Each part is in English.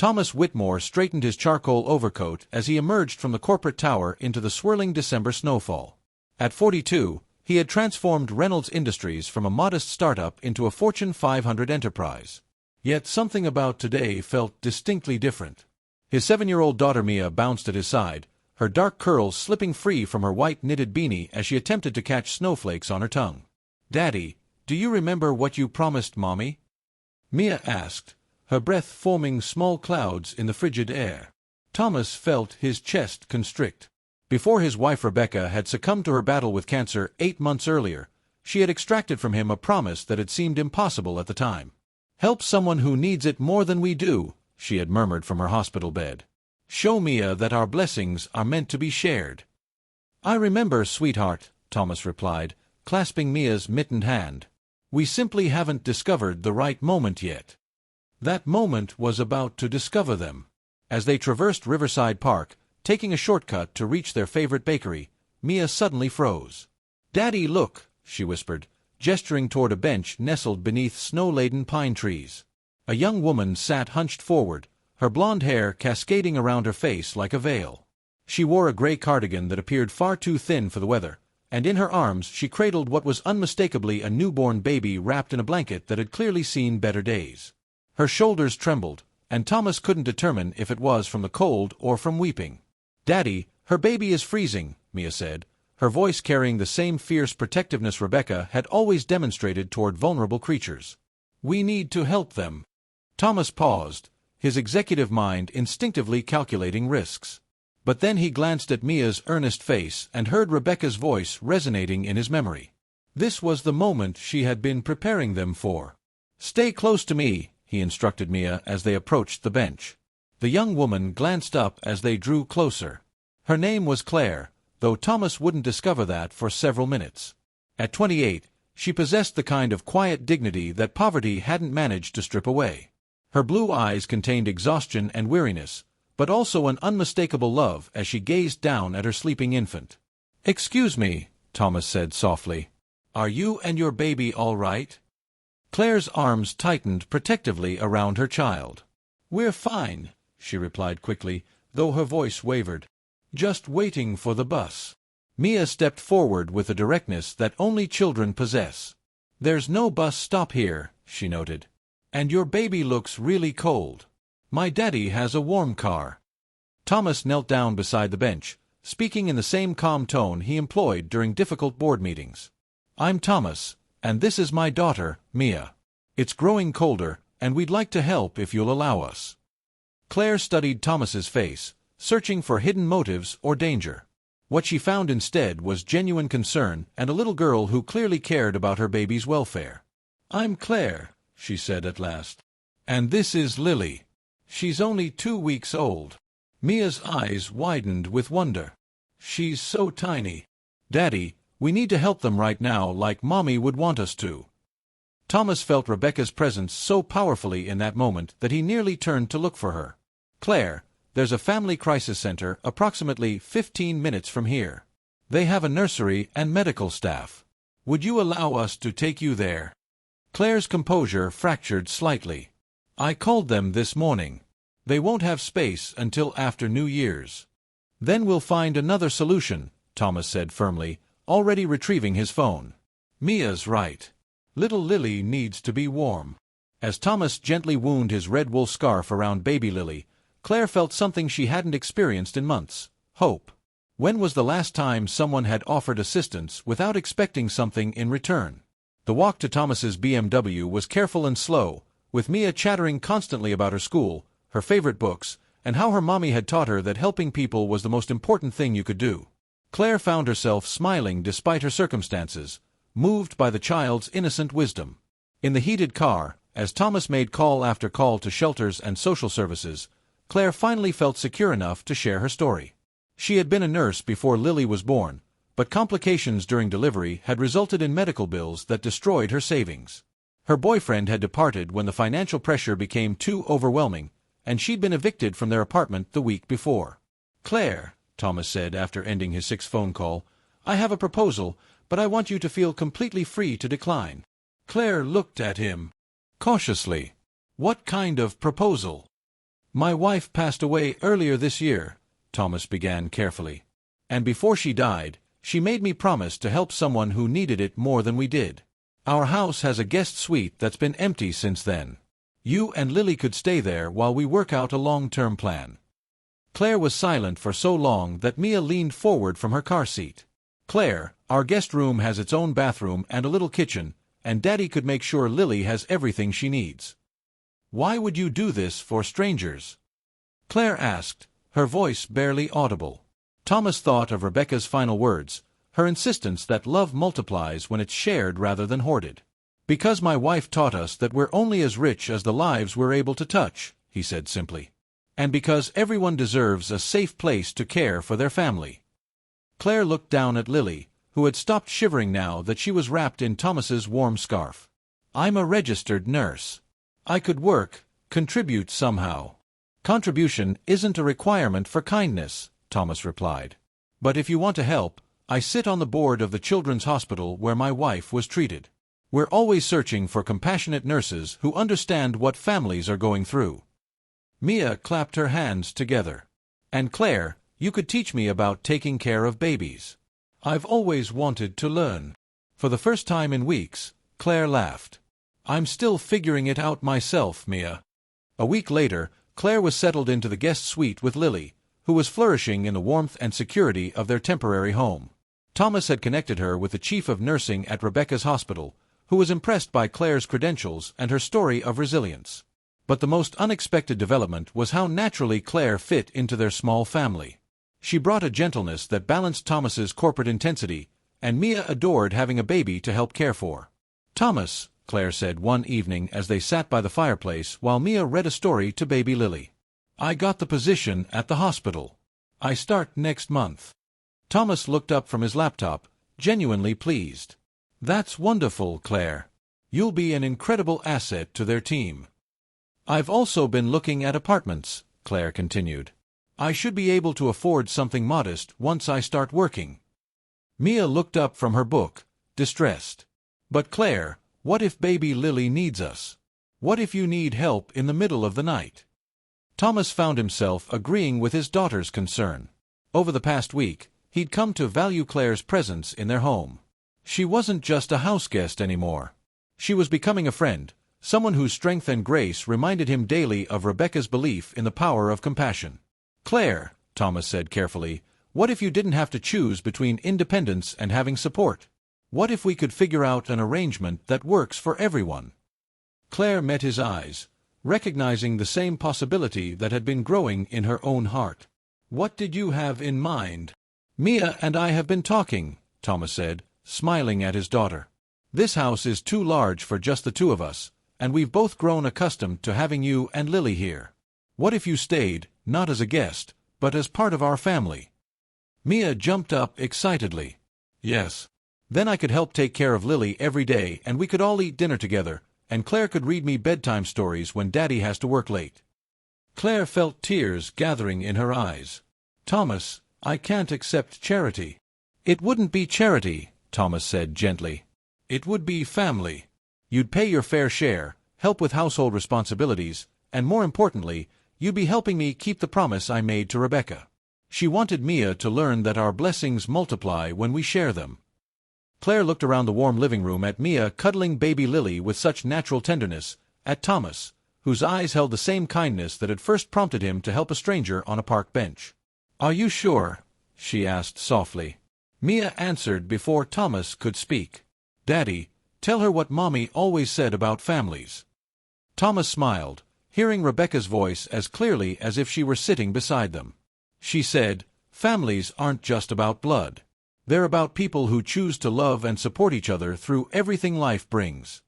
Thomas Whitmore straightened his charcoal overcoat as he emerged from the corporate tower into the swirling December snowfall. At 42, he had transformed Reynolds Industries from a modest startup into a Fortune 500 enterprise. Yet something about today felt distinctly different. His 7-year-old daughter Mia bounced at his side, her dark curls slipping free from her white knitted beanie as she attempted to catch snowflakes on her tongue. "Daddy, do you remember what you promised Mommy?" Mia asked, her breath forming small clouds in the frigid air. Thomas felt his chest constrict. Before his wife Rebecca had succumbed to her battle with cancer 8 months earlier, she had extracted from him a promise that had seemed impossible at the time. "Help someone who needs it more than we do," she had murmured from her hospital bed. "Show Mia that our blessings are meant to be shared." "I remember, sweetheart," Thomas replied, clasping Mia's mittened hand. "We simply haven't discovered the right moment yet." That moment was about to discover them. As they traversed Riverside Park, taking a shortcut to reach their favorite bakery, Mia suddenly froze. "Daddy, look," she whispered, gesturing toward a bench nestled beneath snow-laden pine trees. A young woman sat hunched forward, her blonde hair cascading around her face like a veil. She wore a gray cardigan that appeared far too thin for the weather, and in her arms she cradled what was unmistakably a newborn baby wrapped in a blanket that had clearly seen better days. Her shoulders trembled, and Thomas couldn't determine if it was from the cold or from weeping. "Daddy, her baby is freezing," Mia said, her voice carrying the same fierce protectiveness Rebecca had always demonstrated toward vulnerable creatures. "We need to help them." Thomas paused, his executive mind instinctively calculating risks. But then he glanced at Mia's earnest face and heard Rebecca's voice resonating in his memory. This was the moment she had been preparing them for. "Stay close to me," he instructed Mia as they approached the bench. The young woman glanced up as they drew closer. Her name was Clare, though Thomas wouldn't discover that for several minutes. At 28, she possessed the kind of quiet dignity that poverty hadn't managed to strip away. Her blue eyes contained exhaustion and weariness, but also an unmistakable love as she gazed down at her sleeping infant. "Excuse me," Thomas said softly. "Are you and your baby all right?" Claire's arms tightened protectively around her child. "We're fine," she replied quickly, though her voice wavered. "Just waiting for the bus." Mia stepped forward with a directness that only children possess. "There's no bus stop here," she noted. "And your baby looks really cold. My daddy has a warm car." Thomas knelt down beside the bench, speaking in the same calm tone he employed during difficult board meetings. "I'm Thomas, and this is my daughter, Mia. It's growing colder, and we'd like to help if you'll allow us." Claire studied Thomas's face, searching for hidden motives or danger. What she found instead was genuine concern and a little girl who clearly cared about her baby's welfare. "I'm Claire," she said at last. "And this is Lily. She's only 2 weeks old." Mia's eyes widened with wonder. "She's so tiny. Daddy, we need to help them right now like Mommy would want us to." Thomas felt Rebecca's presence so powerfully in that moment that he nearly turned to look for her. "Claire, there's a family crisis center approximately 15 minutes from here. They have a nursery and medical staff. Would you allow us to take you there?" Claire's composure fractured slightly. "I called them this morning. They won't have space until after New Year's." "Then we'll find another solution," Thomas said firmly, already retrieving his phone. "Mia's right. Little Lily needs to be warm." As Thomas gently wound his red wool scarf around baby Lily, Claire felt something she hadn't experienced in months: hope. When was the last time someone had offered assistance without expecting something in return? The walk to Thomas's BMW was careful and slow, with Mia chattering constantly about her school, her favorite books, and how her mommy had taught her that helping people was the most important thing you could do. Claire found herself smiling despite her circumstances, moved by the child's innocent wisdom. In the heated car, as Thomas made call after call to shelters and social services, Claire finally felt secure enough to share her story. She had been a nurse before Lily was born, but complications during delivery had resulted in medical bills that destroyed her savings. Her boyfriend had departed when the financial pressure became too overwhelming, and she'd been evicted from their apartment the week before. "Claire," Thomas said after ending his 6th phone call, "I have a proposal, but I want you to feel completely free to decline." Claire looked at him cautiously. "What kind of proposal?" My wife passed away earlier this year, Thomas began carefully. And before she died, she made me promise to help someone who needed it more than we did. Our house has a guest suite that's been empty since then. You and Lily could stay there while we work out a long-term plan. Claire was silent for so long that Mia leaned forward from her car seat. Claire, our guest room has its own bathroom and a little kitchen, and Daddy could make sure Lily has everything she needs. Why would you do this for strangers? Claire asked, her voice barely audible. Thomas thought of Rebecca's final words, her insistence that love multiplies when it's shared rather than hoarded. Because my wife taught us that we're only as rich as the lives we're able to touch, he said simply. And because everyone deserves a safe place to care for their family. Claire looked down at Lily, who had stopped shivering now that she was wrapped in Thomas's warm scarf. I'm a registered nurse. I could work, contribute somehow. Contribution isn't a requirement for kindness, Thomas replied. But if you want to help, I sit on the board of the children's hospital where my wife was treated. We're always searching for compassionate nurses who understand what families are going through. Mia clapped her hands together. And Claire, you could teach me about taking care of babies. I've always wanted to learn. For the first time in weeks, Claire laughed. I'm still figuring it out myself, Mia. A week later, Claire was settled into the guest suite with Lily, who was flourishing in the warmth and security of their temporary home. Thomas had connected her with the chief of nursing at Rebecca's hospital, who was impressed by Claire's credentials and her story of resilience. But the most unexpected development was how naturally Claire fit into their small family. She brought a gentleness that balanced Thomas's corporate intensity, and Mia adored having a baby to help care for. Thomas, Claire said one evening as they sat by the fireplace while Mia read a story to baby Lily. I got the position at the hospital. I start next month. Thomas looked up from his laptop, genuinely pleased. That's wonderful, Claire. You'll be an incredible asset to their team. I've also been looking at apartments, Claire continued. I should be able to afford something modest once I start working. Mia looked up from her book, distressed. But Claire, what if baby Lily needs us? What if you need help in the middle of the night? Thomas found himself agreeing with his daughter's concern. Over the past week, he'd come to value Claire's presence in their home. She wasn't just a houseguest anymore. She was becoming a friend, someone whose strength and grace reminded him daily of Rebecca's belief in the power of compassion. Claire, Thomas said carefully, what if you didn't have to choose between independence and having support? What if we could figure out an arrangement that works for everyone? Claire met his eyes, recognizing the same possibility that had been growing in her own heart. What did you have in mind? Mia and I have been talking, Thomas said, smiling at his daughter. This house is too large for just the two of us, and we've both grown accustomed to having you and Lily here. What if you stayed, not as a guest, but as part of our family? Mia jumped up excitedly. Yes. Then I could help take care of Lily every day and we could all eat dinner together, and Claire could read me bedtime stories when Daddy has to work late. Claire felt tears gathering in her eyes. Thomas, I can't accept charity. It wouldn't be charity, Thomas said gently. It would be family. You'd pay your fair share, help with household responsibilities, and more importantly, you'd be helping me keep the promise I made to Rebecca. She wanted Mia to learn that our blessings multiply when we share them. Claire looked around the warm living room at Mia cuddling baby Lily with such natural tenderness, at Thomas, whose eyes held the same kindness that had first prompted him to help a stranger on a park bench. Are you sure? She asked softly. Mia answered before Thomas could speak. Daddy, tell her what Mommy always said about families. Thomas smiled, hearing Rebecca's voice as clearly as if she were sitting beside them. She said, families aren't just about blood. They're about people who choose to love and support each other through everything life brings.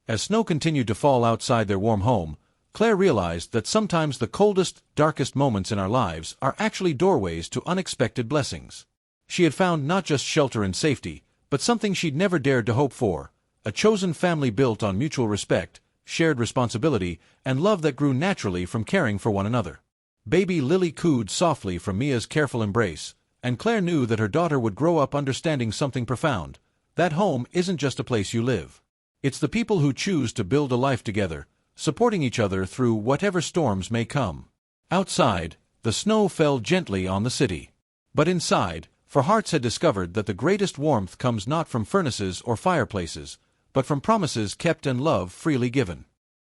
As snow continued to fall outside their warm home, Claire realized that sometimes the coldest, darkest moments in our lives are actually doorways to unexpected blessings. She had found not just shelter and safety, but something she'd never dared to hope for, a chosen family built on mutual respect, shared responsibility, and love that grew naturally from caring for one another. Baby Lily cooed softly from Mia's careful embrace, and Claire knew that her daughter would grow up understanding something profound. That home isn't just a place you live. It's the people who choose to build a life together, supporting each other through whatever storms may come. Outside, the snow fell gently on the city. But inside, for hearts had discovered that the greatest warmth comes not from furnaces or fireplaces, but from promises kept and love freely given.